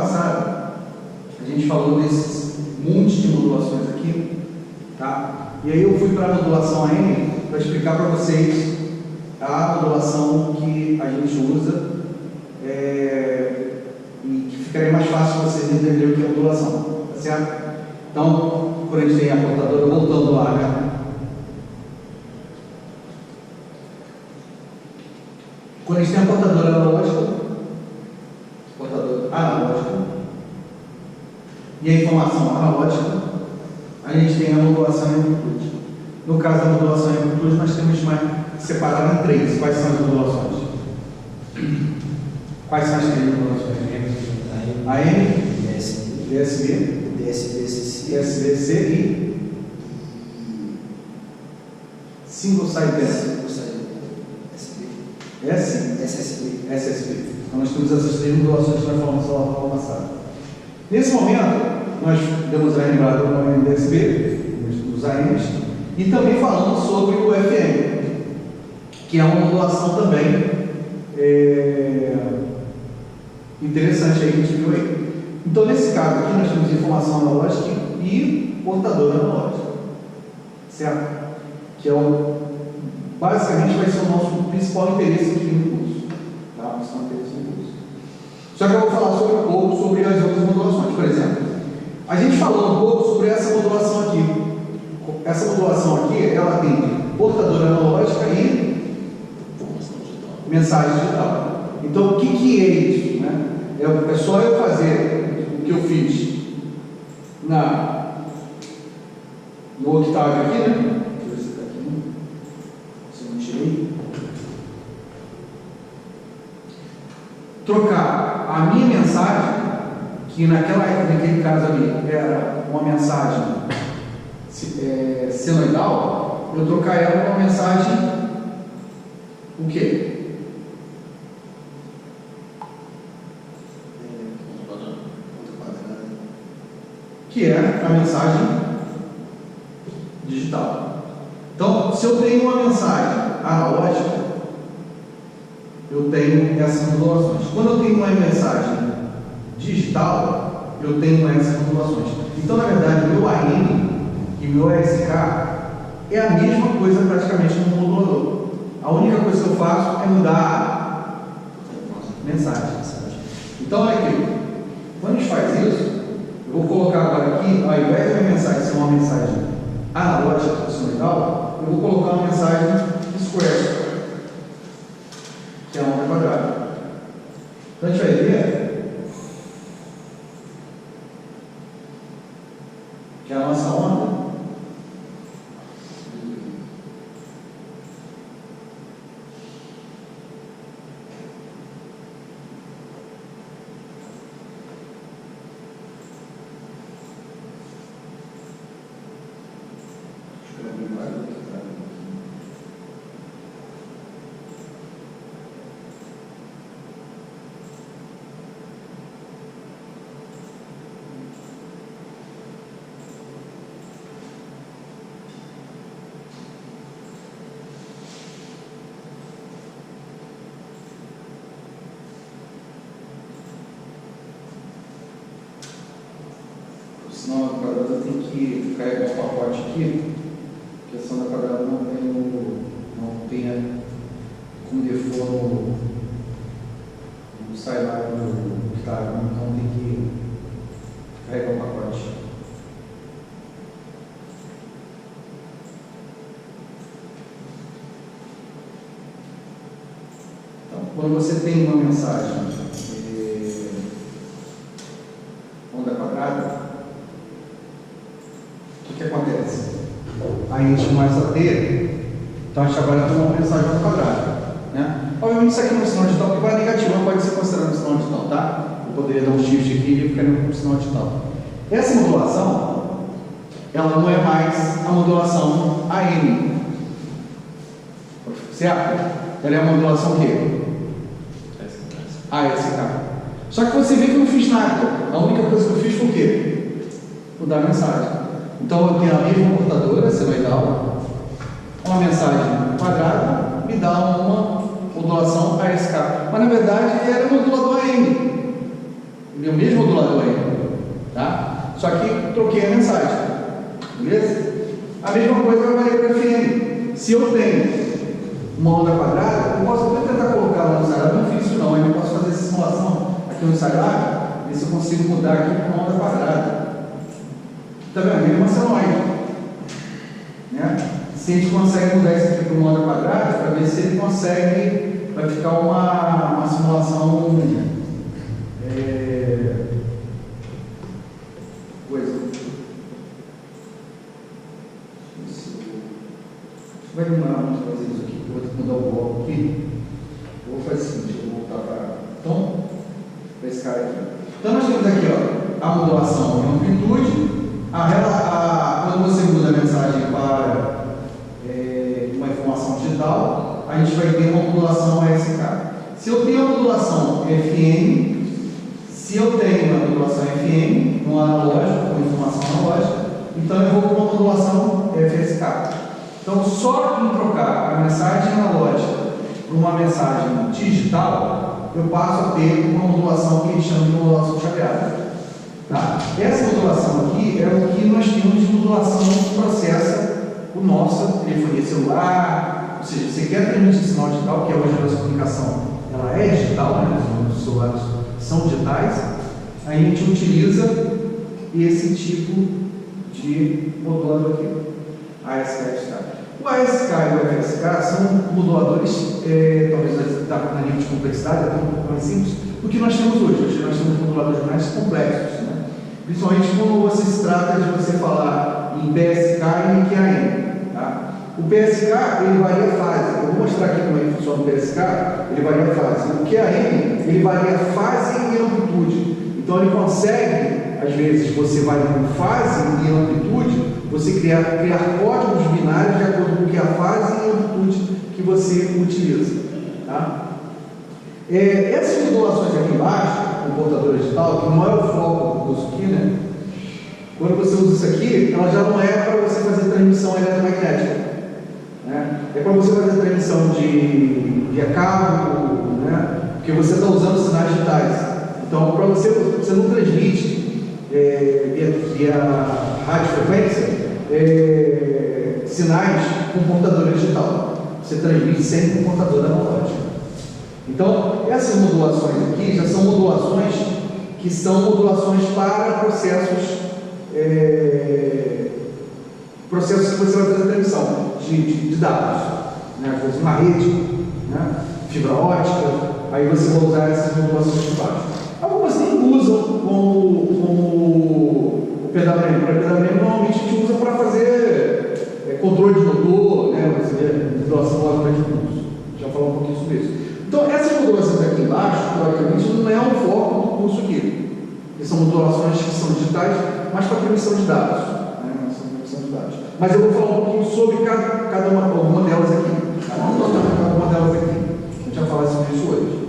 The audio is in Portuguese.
passada, a gente falou desses monte de modulações aqui, tá? E aí eu fui para a modulação AM para explicar para vocês a modulação que a gente usa e que ficaria mais fácil vocês entenderem o que é modulação, tá certo? Então, quando a gente tem a portadora, voltando lá, né? Quando a gente tem a portadora analógica e a informação analógica, a gente tem a modulação em amplitude. No caso da modulação em amplitude, nós temos mais separado em três. Quais são as modulações? Quais são as três modulações? AM, DSB, DSB-C e Single Side Band. SSB. Então nós temos essas três modulações que nós falamos na aula passada. Nesse momento, nós demos a lembrada do MDSB, dos AMs, e também falamos sobre o FM, que é uma modulação também interessante aí que a gente viu aí. Então, nesse caso aqui, nós temos informação analógica e portador analógico, certo? Que é basicamente vai ser o nosso principal interesse aqui no curso, tá? Principal interesse no curso. Só que eu vou falar sobre um pouco sobre as outras modulações. Por exemplo, a gente falou um pouco sobre essa modulação aqui. Essa modulação aqui, ela tem portadora analógica e mensagem digital. Então, o que é isso, né? É só eu fazer o que eu fiz no Octave aqui, né? Deixa eu ver se está aqui, né? Se eu não tirei. Trocar a minha mensagem, que naquele caso ali era uma mensagem senoidal, eu trocar ela por uma mensagem o quê? Que é a mensagem digital. Então, se eu tenho uma mensagem analógica, eu tenho essas modulações. Quando eu tenho uma mensagem digital, eu tenho essas modulações. Então, na verdade, o meu AM e o meu ASK é a mesma coisa praticamente no modulador. A única coisa que eu faço é mudar a mensagem. Então, olha aqui. Quando a gente faz isso, eu vou colocar agora aqui, ao invés da minha mensagem ser uma mensagem analógica senoidal, eu vou colocar uma mensagem square, que é a onda quadrada. Então a gente vai ver que a nossa onda sonda quadrada tem que carregar um pacote aqui, porque a sonda quadrada não tem como default no sideline do Octave, então tem que carregar um pacote. Então, quando você tem uma mensagem onda quadrada, o que acontece? A gente começa a ter, então a gente agora tem uma mensagem ao quadrado, né? Obviamente isso aqui é um sinal digital, porque para negativo não pode ser considerado um sinal digital, tá? Eu poderia dar um shift aqui e ficaria com um sinal digital. Essa modulação, ela não é mais a modulação AM, certo? Ela é a modulação o quê? ASK. Só que você vê que eu não fiz nada. A única coisa que eu fiz foi o quê? Mudar a mensagem. Então eu tenho a mesma portadora, senoidal, uma mensagem quadrada, me dá uma modulação ASK. Mas na verdade era um modulador AM. é o mesmo modulador ainda, tá? Só que troquei a mensagem, beleza? A mesma coisa vai valer para FM. Se eu tenho uma onda quadrada, eu posso até tentar colocar lá no Sagrado, não fiz isso não, eu posso fazer essa simulação aqui no Sagrado, ver se eu consigo mudar aqui para uma onda quadrada. Tá vendo? Ele é uma senoide, né? Se a gente consegue mudar isso aqui para uma onda quadrada, para ver se ele consegue, vai ficar uma simulação vai demorar muito para fazer isso aqui, eu vou ter que mudar o bloco aqui. Eu vou fazer o seguinte, eu vou voltar para esse cara aqui. Então nós temos aqui, ó, a modulação em amplitude, quando você muda a mensagem para uma informação digital, a gente vai ter uma modulação ASK. Se eu tenho uma modulação FM, se eu tenho uma modulação FM, no analógico, com informação analógica, então eu vou com uma modulação FSK. Então, só em trocar a mensagem analógica para uma mensagem digital, eu passo a ter uma modulação que eles chamam de modulação chaveada. Tá? Essa modulação aqui é o que nós temos de modulação que processa o nosso telefonia celular, ou seja, você quer transmitir sinal digital, que hoje a nossa comunicação ela é digital, né? Os celulares são digitais, aí a gente utiliza esse tipo de modulador aqui, ASK e FSK. O ASK e o FSK são moduladores, talvez na nível de complexidade, até um pouco mais simples, do que nós temos hoje. Hoje nós temos moduladores mais complexos, né? Principalmente quando você se trata de você falar em PSK e em QAM. Tá? O PSK ele varia a fase. Eu vou mostrar aqui como é que funciona o PSK, ele varia a fase. O QAM ele varia a fase e amplitude. Então ele consegue, às vezes, você vai com fase e amplitude, você criar códigos binários de acordo com o que é a fase e a amplitude que você utiliza. Tá? Essas modulações aqui embaixo, computadora digital, que não é o foco do curso aqui, né? Quando você usa isso aqui, ela já não é para você fazer transmissão eletromagnética. Né? É para você fazer transmissão via cabo, né? Porque você está usando sinais digitais. Então, para você não transmite via radiofrequência sinais com computadora digital. Você transmite sempre com computadora analógica. Então, essas modulações aqui já são modulações que são modulações para processos que você vai fazer transmissão de dados. Né? Às vezes uma rede, né? Fibra ótica, aí você vai usar essas modulações de baixo. Algumas nem usam como o PWM. Para PWM, normalmente a gente usa para fazer controle de motor, né? Modulação lógica de pulso. Já falamos um pouquinho sobre isso. Então, essas modulações aqui embaixo, teoricamente, não é o foco do curso aqui. São modulações que são digitais, mas para transmissão de dados. Mas eu vou falar um pouquinho sobre alguma delas aqui. Alguma delas aqui. A gente vai falar sobre isso hoje.